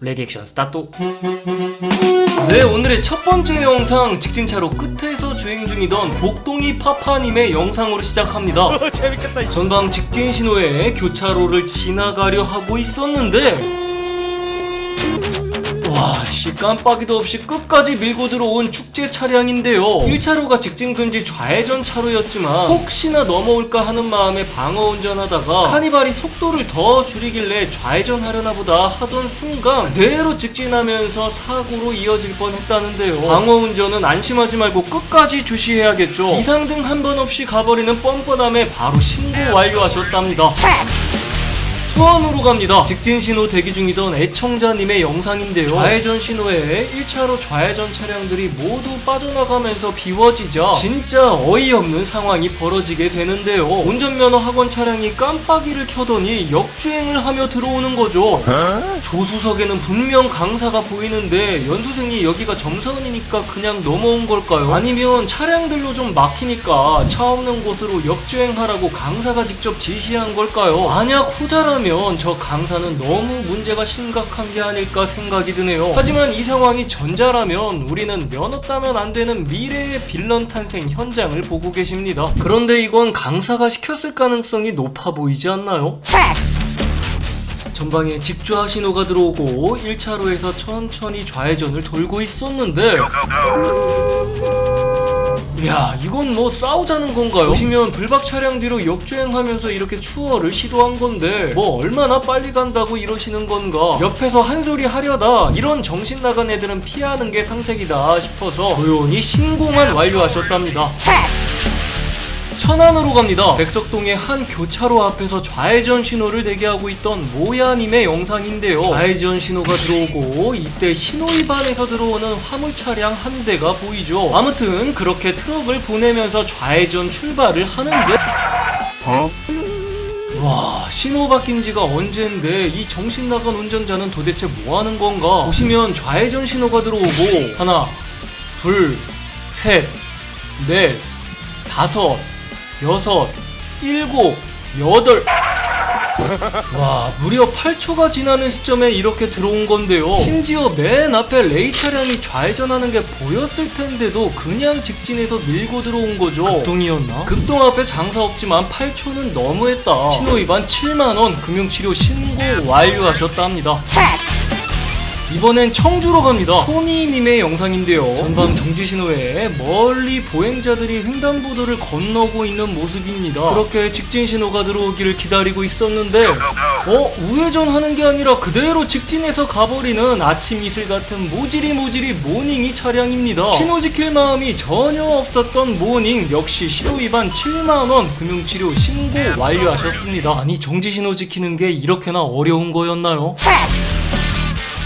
레디액션 스타트. 네, 오늘의 첫 번째 영상, 직진차로 끝에서 주행 중이던 복동이 파파님의 영상으로 시작합니다. 재밌겠다. 전방 직진 신호에 교차로를 지나가려 하고 있었는데 와, 깜빡이도 없이 끝까지 밀고 들어온 축제 차량인데요. 1차로가 직진 금지 좌회전 차로였지만 혹시나 넘어올까 하는 마음에 방어 운전하다가 카니발이 속도를 더 줄이길래 좌회전하려나 보다 하던 순간 그대로 직진하면서 사고로 이어질 뻔했다는데요. 방어 운전은 안심하지 말고 끝까지 주시해야겠죠. 이상등 한 번 없이 가버리는 뻔뻔함에 바로 신고 완료하셨답니다. 수원으로 갑니다. 직진 신호 대기 중이던 애청자님의 영상인데요. 좌회전 신호에 1차로 좌회전 차량들이 모두 빠져나가면서 비워지자 진짜 어이없는 상황이 벌어지게 되는데요. 운전면허 학원 차량이 깜빡이를 켜더니 역주행을 하며 들어오는 거죠. 조수석에는 분명 강사가 보이는데 연수생이 여기가 점선이니까 그냥 넘어온 걸까요? 아니면 차량들로 좀 막히니까 차 없는 곳으로 역주행하라고 강사가 직접 지시한 걸까요? 만약 후자라면 저 강사는 너무 문제가 심각한 게 아닐까 생각이 드네요. 하지만 이 상황이 전자라면 우리는 면허 따면 안 되는 미래의 빌런 탄생 현장을 보고 계십니다. 그런데 이건 강사가 시켰을 가능성이 높아 보이지 않나요? 전방에 직좌 신호가 들어오고 1차로에서 천천히 좌회전을 돌고 있었는데 야, 이건 뭐 싸우자는 건가요? 보시면 불박 차량 뒤로 역주행하면서 이렇게 추월을 시도한 건데 뭐 얼마나 빨리 간다고 이러시는 건가? 옆에서 한 소리 하려다 이런 정신 나간 애들은 피하는 게 상책이다 싶어서 조용히 신고만 완료하셨답니다. 천안으로 갑니다. 백석동의 한 교차로 앞에서 좌회전 신호를 대기하고 있던 모야님의 영상인데요. 좌회전 신호가 들어오고 이때 신호위반에서 들어오는 화물 차량 한 대가 보이죠. 아무튼 그렇게 트럭을 보내면서 좌회전 출발을 하는데 와, 신호 바뀐 지가 언젠데 이 정신나간 운전자는 도대체 뭐하는 건가? 보시면 좌회전 신호가 들어오고 하나, 둘, 셋, 넷, 다섯, 여섯, 일곱, 여덟. 와, 무려 8초가 지나는 시점에 이렇게 들어온 건데요. 심지어 맨 앞에 레이 차량이 좌회전하는 게 보였을 텐데도 그냥 직진해서 밀고 들어온 거죠. 급동이었나? 급동 앞에 장사 없지만 8초는 너무했다. 신호위반 7만원, 금융치료 신고 완료하셨답니다. 이번엔 청주로 갑니다. 소니님의 영상인데요. 전방 정지신호에 멀리 보행자들이 횡단보도를 건너고 있는 모습입니다. 그렇게 직진신호가 들어오기를 기다리고 있었는데 우회전 하는 게 아니라 그대로 직진해서 가버리는 아침 이슬 같은 모지리 모닝이 차량입니다. 신호 지킬 마음이 전혀 없었던 모닝, 역시 신호위반 7만원, 금융치료 신고 완료하셨습니다. 아니, 정지신호 지키는 게 이렇게나 어려운 거였나요?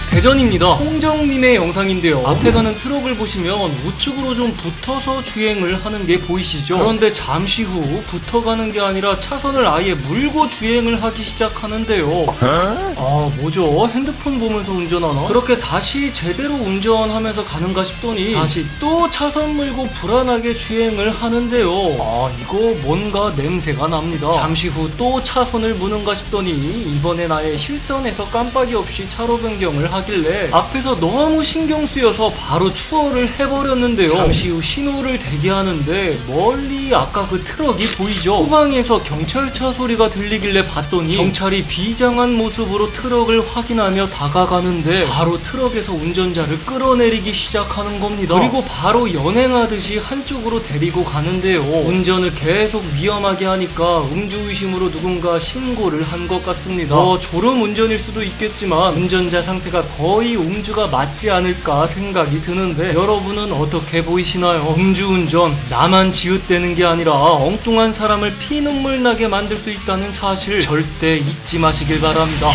대전입니다. 홍정님의 영상인데요. 앞에 가는 트럭을 보시면 우측으로 좀 붙어서 주행을 하는 게 보이시죠? 그런데 잠시 후 붙어가는 게 아니라 차선을 아예 물고 주행을 하기 시작하는데요. 아, 뭐죠? 핸드폰 보면서 운전하나? 그렇게 다시 제대로 운전하면서 가는가 싶더니 다시 또 차선 물고 불안하게 주행을 하는데요. 아, 이거 뭔가 냄새가 납니다. 잠시 후 또 차선을 무는가 싶더니 이번엔 아예 실선에서 깜빡이 없이 차로 변경을 하길래 앞에서 너무 신경 쓰여서 바로 추월을 해버렸는데요. 잠시 후 신호를 대기하는데 멀리 아까 그 트럭이 보이죠? 후방에서 경찰차 소리가 들리길래 봤더니 경찰이 비장한 모습으로 트럭을 확인하며 다가가는데 바로 트럭에서 운전자를 끌어내리기 시작하는 겁니다. 그리고 바로 연행하듯이 한쪽으로 데리고 가는데요. 운전을 계속 위험하게 하니까 음주의심으로 누군가 신고를 한 것 같습니다. 졸음 운전일 수도 있겠지만 운전자 상태가 거의 음주가 맞지 않을까 생각이 드는데 여러분은 어떻게 보이시나요? 음주운전, 나만 지읒대는 게 아니라 엉뚱한 사람을 피눈물 나게 만들 수 있다는 사실 절대 잊지 마시길 바랍니다.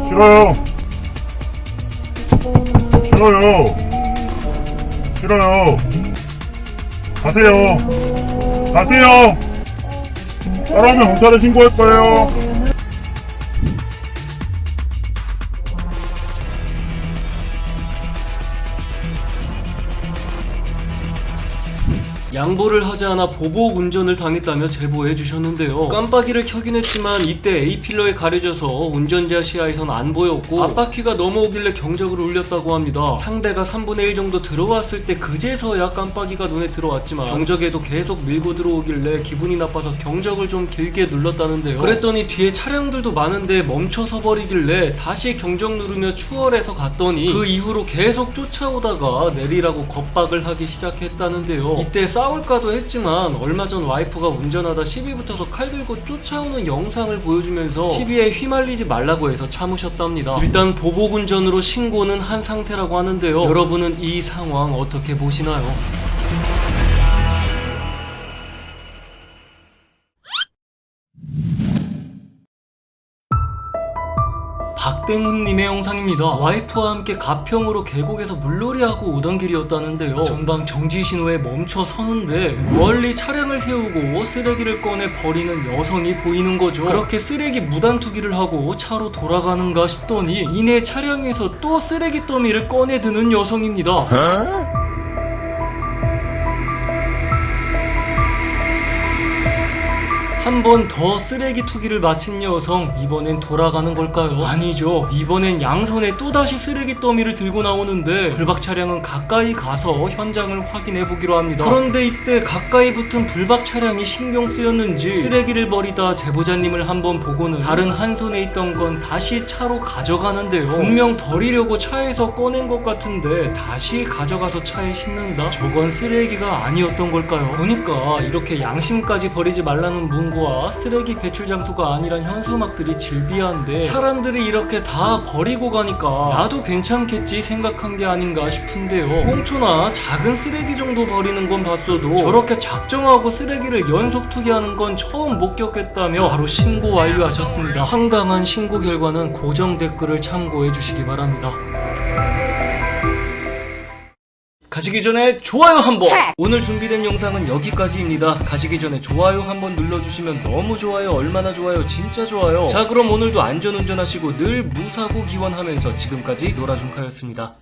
싫어요. 싫어요. 싫어요. 가세요. 가세요. 따라오면 경찰에 신고할 거예요. 양보를 하지 않아 보복 운전을 당했다며 제보해 주셨는데요. 깜빡이를 켜긴 했지만 이때 A필러에 가려져서 운전자 시야에선 안 보였고 앞바퀴가 넘어오길래 경적을 울렸다고 합니다. 상대가 3분의 1 정도 들어왔을 때 그제서야 깜빡이가 눈에 들어왔지만 경적에도 계속 밀고 들어오길래 기분이 나빠서 경적을 좀 길게 눌렀다는데요. 그랬더니 뒤에 차량들도 많은데 멈춰서 버리길래 다시 경적 누르며 추월해서 갔더니 그 이후로 계속 쫓아오다가 내리라고 겁박을 하기 시작했다는데요. 이때 싸울까도 했지만 얼마 전 와이프가 운전하다 시비 붙어서 칼 들고 쫓아오는 영상을 보여주면서 시비에 휘말리지 말라고 해서 참으셨답니다. 일단 보복 운전으로 신고는 한 상태라고 하는데요. 여러분은 이 상황 어떻게 보시나요? 박땡훈님의 영상입니다. 와이프와 함께 가평으로 계곡에서 물놀이하고 오던 길이었다는데요. 전방 정지 신호에 멈춰 서는데 멀리 차량을 세우고 쓰레기를 꺼내 버리는 여성이 보이는 거죠. 그렇게 쓰레기 무단 투기를 하고 차로 돌아가는가 싶더니 이내 차량에서 또 쓰레기 더미를 꺼내 드는 여성입니다. 한 번 더 쓰레기 투기를 마친 여성, 이번엔 돌아가는 걸까요? 아니죠. 이번엔 양손에 또다시 쓰레기 더미를 들고 나오는데 불박 차량은 가까이 가서 현장을 확인해 보기로 합니다. 그런데 이때 가까이 붙은 불박 차량이 신경 쓰였는지 쓰레기를 버리다 제보자님을 한번 보고는 다른 한 손에 있던 건 다시 차로 가져가는데요. 분명 버리려고 차에서 꺼낸 것 같은데 다시 가져가서 차에 싣는다? 저건 쓰레기가 아니었던 걸까요? 보니까 이렇게 양심까지 버리지 말라는 문구와 쓰레기 배출 장소가 아니란 현수막들이 질비한데 사람들이 이렇게 다 버리고 가니까 나도 괜찮겠지 생각한 게 아닌가 싶은데요. 꽁초나 작은 쓰레기 정도 버리는 건 봤어도 저렇게 작정하고 쓰레기를 연속 투기하는 건 처음 목격했다며 바로 신고 완료하셨습니다. 황당한 신고 결과는 고정 댓글을 참고해 주시기 바랍니다. 가시기 전에 좋아요 한번! 오늘 준비된 영상은 여기까지입니다. 가시기 전에 좋아요 한번 눌러주시면 너무 좋아요, 얼마나 좋아요, 진짜 좋아요. 자, 그럼 오늘도 안전운전하시고 늘 무사고 기원하면서 지금까지 노라준카였습니다.